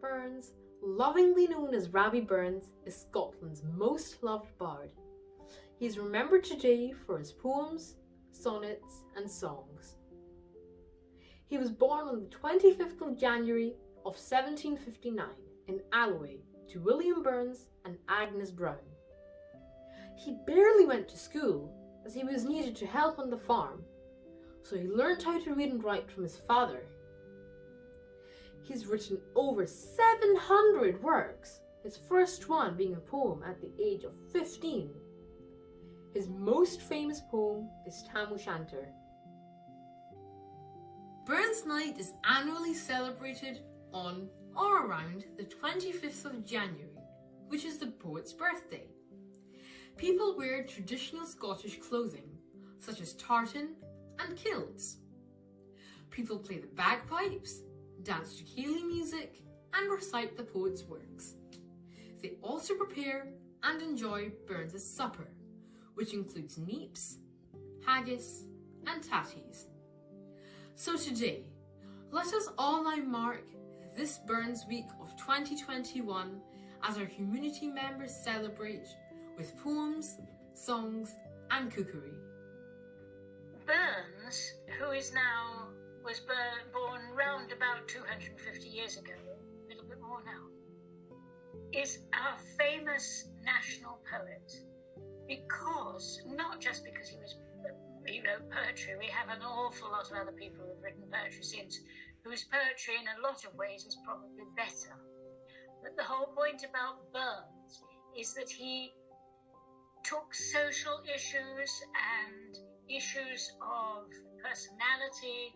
Robert Burns, lovingly known as Robbie Burns, is Scotland's most loved bard. He is remembered today for his poems, sonnets and songs. He was born on the 25th of January of 1759 in Alloway to William Burns and Agnes Brown. He barely went to school as he was needed to help on the farm, so he learned how to read and write from his father. He's written over 700 works, his first one being a poem at the age of 15. His most famous poem is Tam O'Shanter. Burns Night is annually celebrated on or around the 25th of January, which is the poet's birthday. People wear traditional Scottish clothing, such as tartan and kilts. People play the bagpipes, dance to Ceilidh music, and recite the poet's works. They also prepare and enjoy Burns' supper, which includes neeps, haggis, and tatties. So today, let us all now mark this Burns Week of 2021 as our community members celebrate with poems, songs, and cookery. Burns, who was born round about 250 years ago, a little bit more now, is our famous national poet because, not just because he wrote poetry. We have an awful lot of other people who have written poetry since, whose poetry in a lot of ways is probably better. But the whole point about Burns is that he took social issues and issues of personality,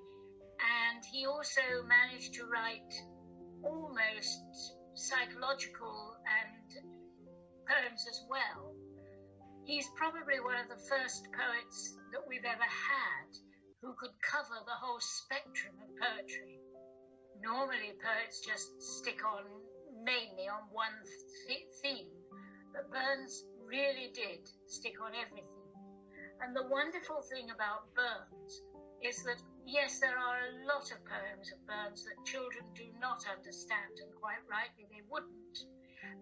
and he also managed to write almost psychological and poems as well. He's probably one of the first poets that we've ever had who could cover the whole spectrum of poetry. Normally poets just stick on mainly on one theme, but Burns really did stick on everything. And the wonderful thing about Burns is that, yes, there are a lot of poems of Burns that children do not understand, and quite rightly they wouldn't.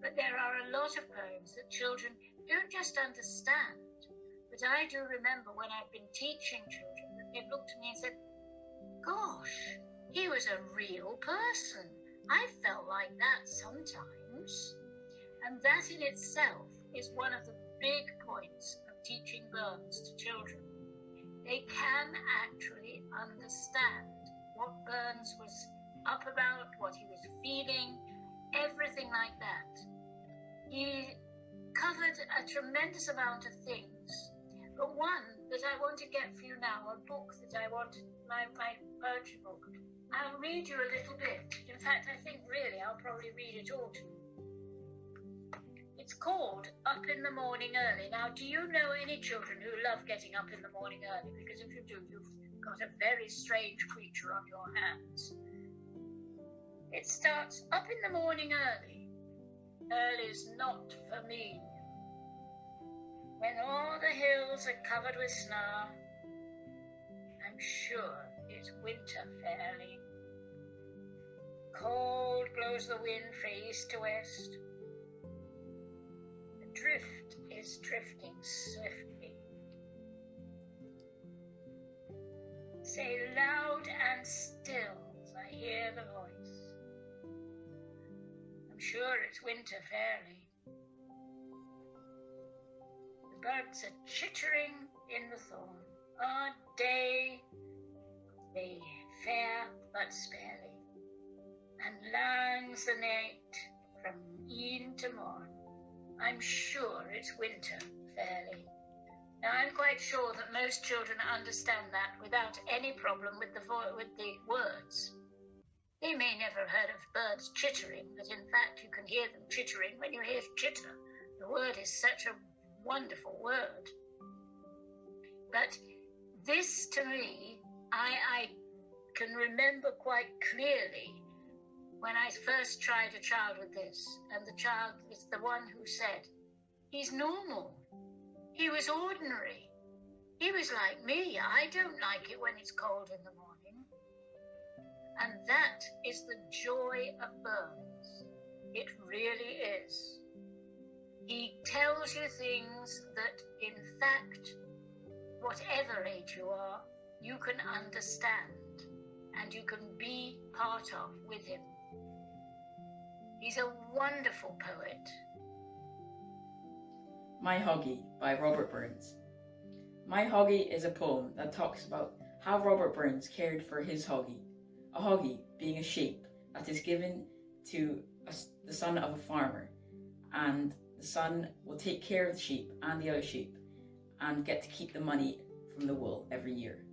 But there are a lot of poems that children don't just understand. But I do remember when I've been teaching children that they've looked at me and said, gosh, he was a real person. I felt like that sometimes. And that in itself is one of the big points of teaching Burns to children. They can actually understand what Burns was up about, what he was feeling, everything like that. He covered a tremendous amount of things, but one that I want to get for you now, a book that I want, my poetry book. I'll read you a little bit. In fact, I think really I'll probably read it all to you. It's called Up in the Morning Early. Now, do you know any children who love getting up in the morning early? Because if you do, you've got a very strange creature on your hands. It starts, up in the morning early. Early's not for me. When all the hills are covered with snow, I'm sure it's winter fairly. Cold blows the wind from east to west. The drift is drifting swiftly. Say loud and still as I hear the voice. I'm sure it's winter fairly. The birds are chittering in the thorn. Our day they fare but sparely, and langs the night from e'en to morn. I'm sure it's winter fairly. Now, I'm quite sure that most children understand that without any problem with the words. They may never have heard of birds chittering, but in fact you can hear them chittering when you hear chitter. The word is such a wonderful word. But this, to me, I can remember quite clearly when I first tried a child with this, and the child is the one who said, he's normal. He was ordinary. He was like me. I don't like it when it's cold in the morning. And that is the joy of Burns. It really is. He tells you things that, in fact, whatever age you are, you can understand and you can be part of with him. He's a wonderful poet. My Hoggy by Robert Burns. My Hoggy is a poem that talks about how Robert Burns cared for his hoggy. A hoggy being a sheep that is given to the son of a farmer, and the son will take care of the sheep and the other sheep and get to keep the money from the wool every year.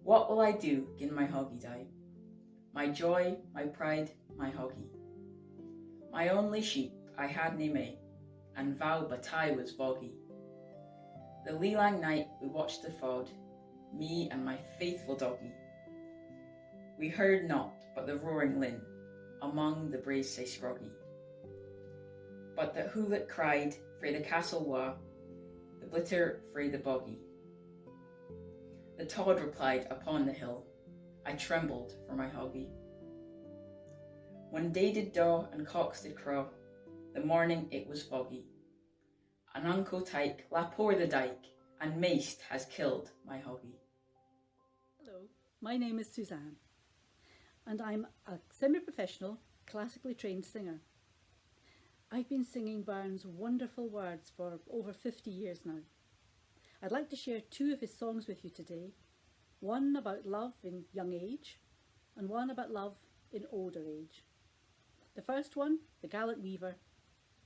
What will I do gin my hoggy die? My joy, my pride, my hoggy. My only sheep I had nae may, and vow but I was foggy. The lee lang night we watched the fod, me and my faithful doggy. We heard not but the roaring linn among the braes sae scroggy. But the hoolet cried frae the castle wa, the blitter frae the boggy. The tod replied upon the hill, I trembled for my hoggy. When day did daw and cocks did crow, the morning it was foggy. An unco tyke lap o'er the dyke, and maist has killed my hoggy. Hello, my name is Suzanne, and I'm a semi-professional, classically trained singer. I've been singing Burns' wonderful words for over 50 years now. I'd like to share two of his songs with you today, one about love in young age, and one about love in older age. The first one, The Gallant Weaver,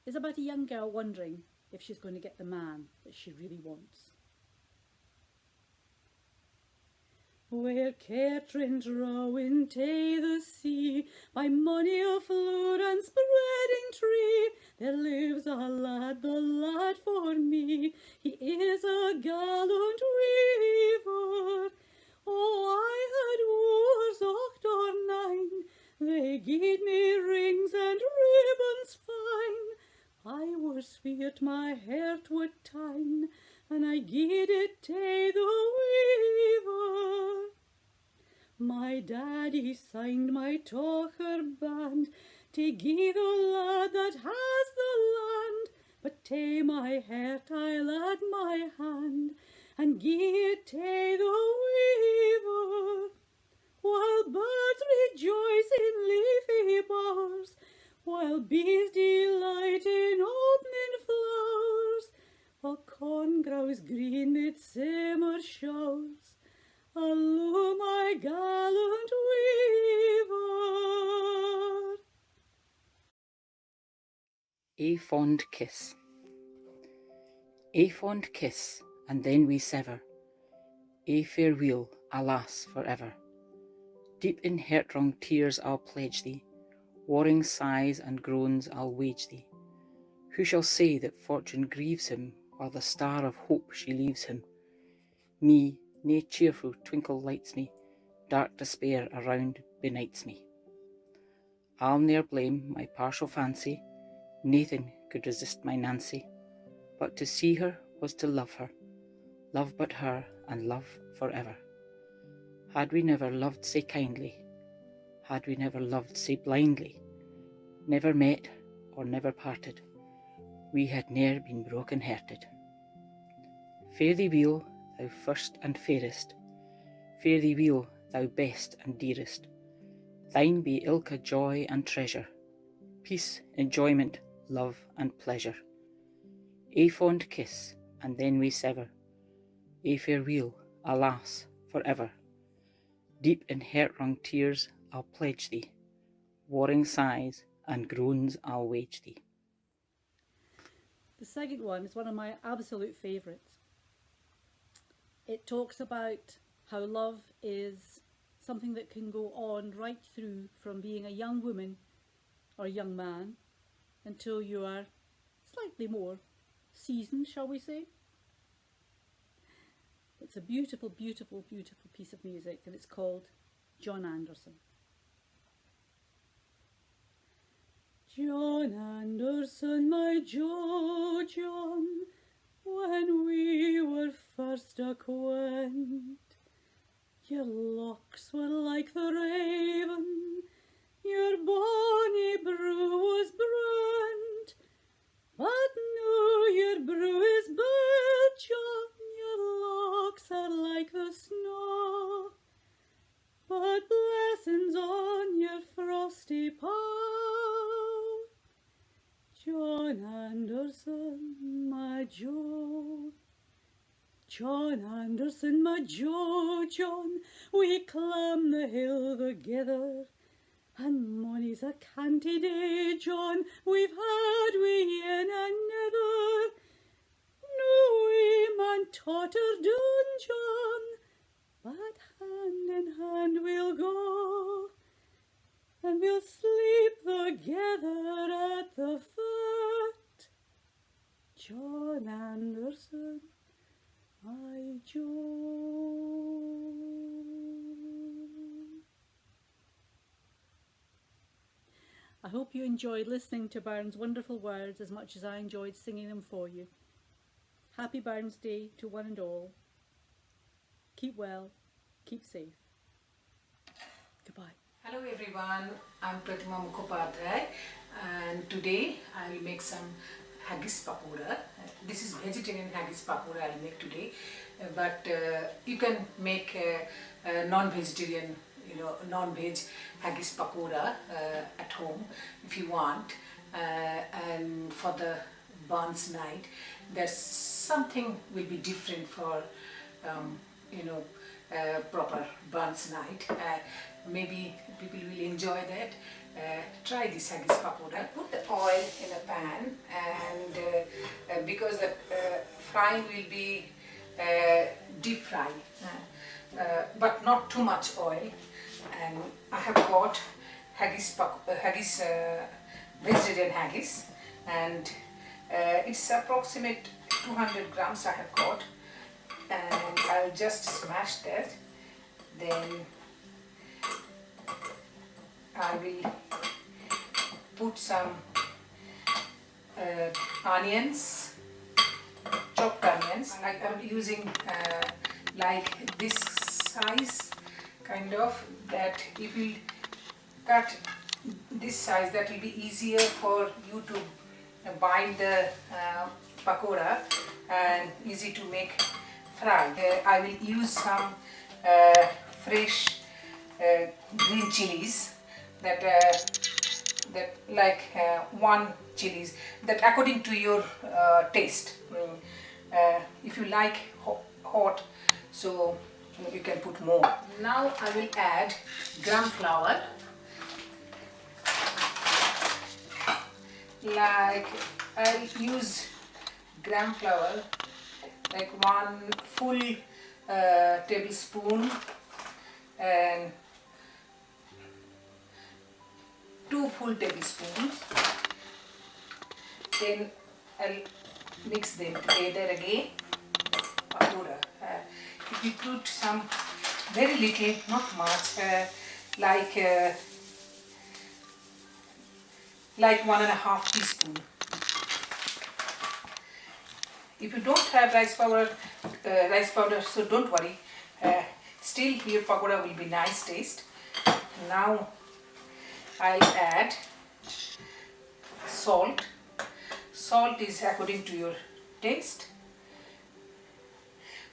is about a young girl wondering if she's going to get the man that she really wants. Where Caitrin's rowing tae the sea, by mony a flood and spreading tree, there lives a lad, the lad for me. He is a gallant weaver. Oh, I had wars 8 or 9, they gied me rings and ribbons fine. I was feared my heart would tine, and I gied it tae the weaver. My daddy signed my tocher band to gie the lad that has the land, but tae my heart I'll add my hand and gie it tae the weaver. While birds rejoice in leafy bowers, while bees delight in opening flowers, while corn grows green mid summer showers, alloo my gallant weaver. A fond kiss. A fond kiss, and then we sever. A farewell, alas, for ever. Deep in heart-wrung tears I'll pledge thee, warring sighs and groans I'll wage thee. Who shall say that fortune grieves him, while the star of hope she leaves him? Me, nae cheerful twinkle lights me, dark despair around benights me. I'll ne'er blame my partial fancy, naething could resist my Nancy, but to see her was to love her, love but her and love for ever. Had we never loved sae kindly, had we never loved sae blindly, never met or never parted, we had ne'er been broken-hearted. Fare thee weel, thou first and fairest, fare thee weel, thou best and dearest. Thine be ilka joy and treasure, peace, enjoyment, love and pleasure. A fond kiss, and then we sever. A farewell, alas, for ever. Deep in heart-wrung tears I'll pledge thee, warring sighs and groans I'll wage thee. The second one is one of my absolute favourites. It talks about how love is something that can go on right through from being a young woman or young man until you are slightly more seasoned, shall we say. It's a beautiful, beautiful, beautiful piece of music, and it's called John Anderson. John Anderson, my Jo John, when we were first acquaint, your locks were like the raven, your bonny brew was brand, but now your brew is built, John, your locks are like the snow, but blessings on your frosty pow, John Anderson, my Joe. John Anderson, my Joe, John, we climb the hill together, and money's a canty day, John, we've had we in another. No we man totter down, John, but hand in hand we'll go, and we'll sleep together at the foot, John Anderson, my Joe. I hope you enjoyed listening to Baron's wonderful words as much as I enjoyed singing them for you. Happy Baron's Day to one and all. Keep well, keep safe. Goodbye. Hello everyone, I'm Pratima Mukhopadhyay, and today I will make some haggis pakora. This is vegetarian haggis pakora I'll make today, but you can make a non-vegetarian, non-veg haggis pakora at home if you want. And for the buns night, there's something will be different for proper buns night. Maybe people will enjoy that. Try this haggis pakora. Put the oil in a pan, and because the frying will be deep fry, but not too much oil. And I have got haggis, vegetarian haggis, and it's approximate 200 grams I have got, and I'll just smash that. Then I will put some onions, chopped onions. I am using like this size, kind of, that if you cut this size, that will be easier for you to bind the pakora and easy to make fry. I will use some fresh green chilies, that like one chilies, that according to your taste. If you like hot, so you can put more. Now I will add gram flour, like I use gram flour like 1 full tablespoon and 2 full tablespoons. Then I'll mix them together again. Pakora. If you put some very little, not much, like 1.5 teaspoon. If you don't have rice powder, so don't worry. Still, your pakora will be nice taste. Now I'll add salt. Salt is according to your taste,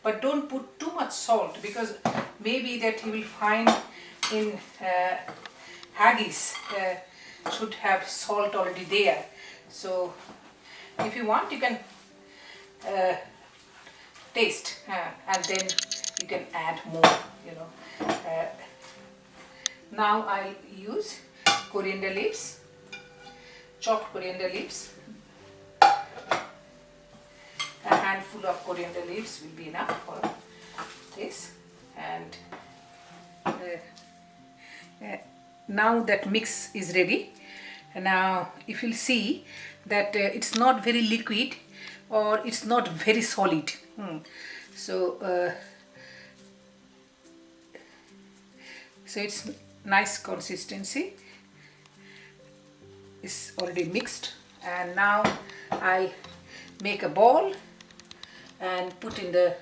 but don't put too much salt, because maybe that you will find in haggis should have salt already there. So if you want, you can taste and then you can add more, now I'll use coriander leaves, chopped coriander leaves. A handful of coriander leaves will be enough for this. And now that mix is ready. Now if you'll see that it's not very liquid or it's not very solid. So it's nice consistency. It's already mixed, and now I'll make a ball and put in the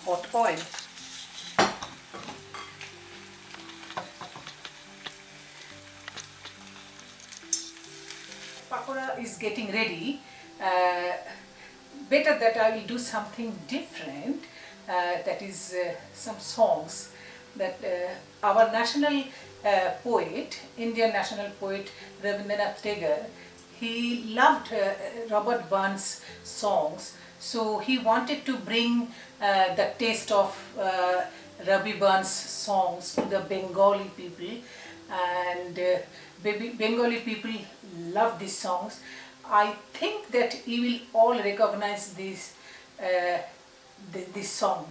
hot oil. pakora is getting ready, better that I will do something different, that is some songs that our national poet, Indian national poet Rabindranath Tagore, he loved Robert Burns' songs, so he wanted to bring the taste of Ravi Burns' songs to the Bengali people, and Bengali people love these songs. I think that you will all recognize this song.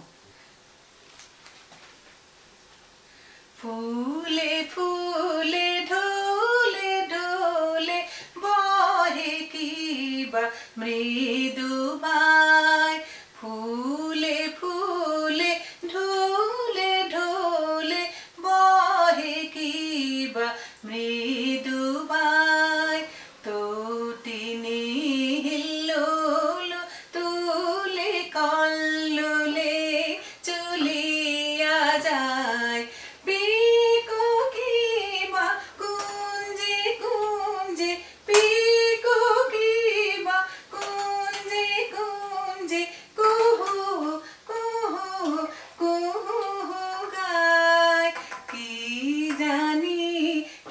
Phule phule dhole dhole bahe kiba mridu mai. Phule phule dhole dhole bahe kiba mridu mai. Totini hillolu tule kallule chuliya jai. Piko kiba kunje kunje, piko kiba kunje kunje, kuhu kuhu kuhu gai. Ki jani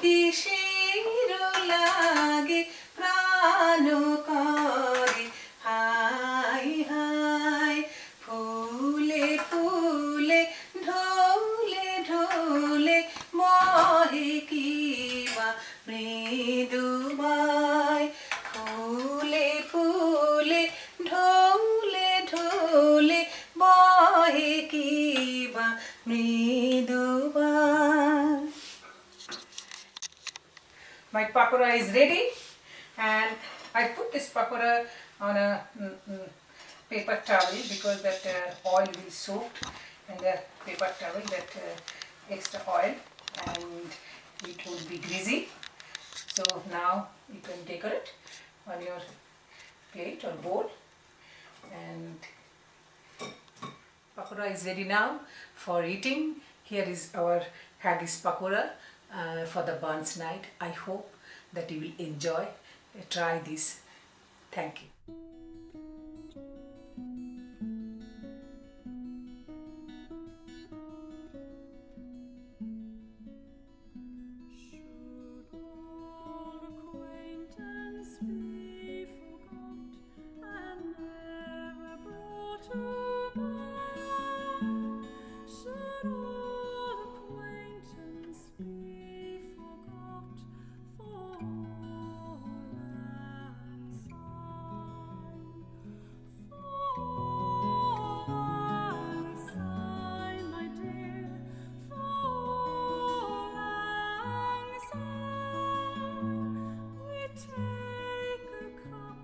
kishiro lage prano kare hai hai. Phule phule dhole dhole mohe kiba mridu mai. Phule phule dhole dhole mohe kiba mridu mai. My pakora is ready, and I put this pakora on a paper towel because that oil will soak in the paper towel, that extra oil, and it will be greasy. So now you can decorate it on your plate or bowl, and pakora is ready now for eating. Here is our haggis pakora for the Burns night. I hope that you will enjoy. Try this. Thank you. Should old acquaintance be forgot and never brought to mind? Should old acquaintance be forgot for all and sign? For all and sign, my dear, for all and sign. We take a cup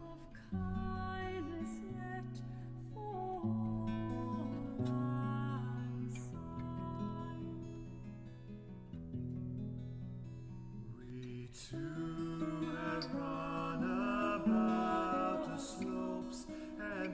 of kindness yet for all and sign. We two had run about the slopes and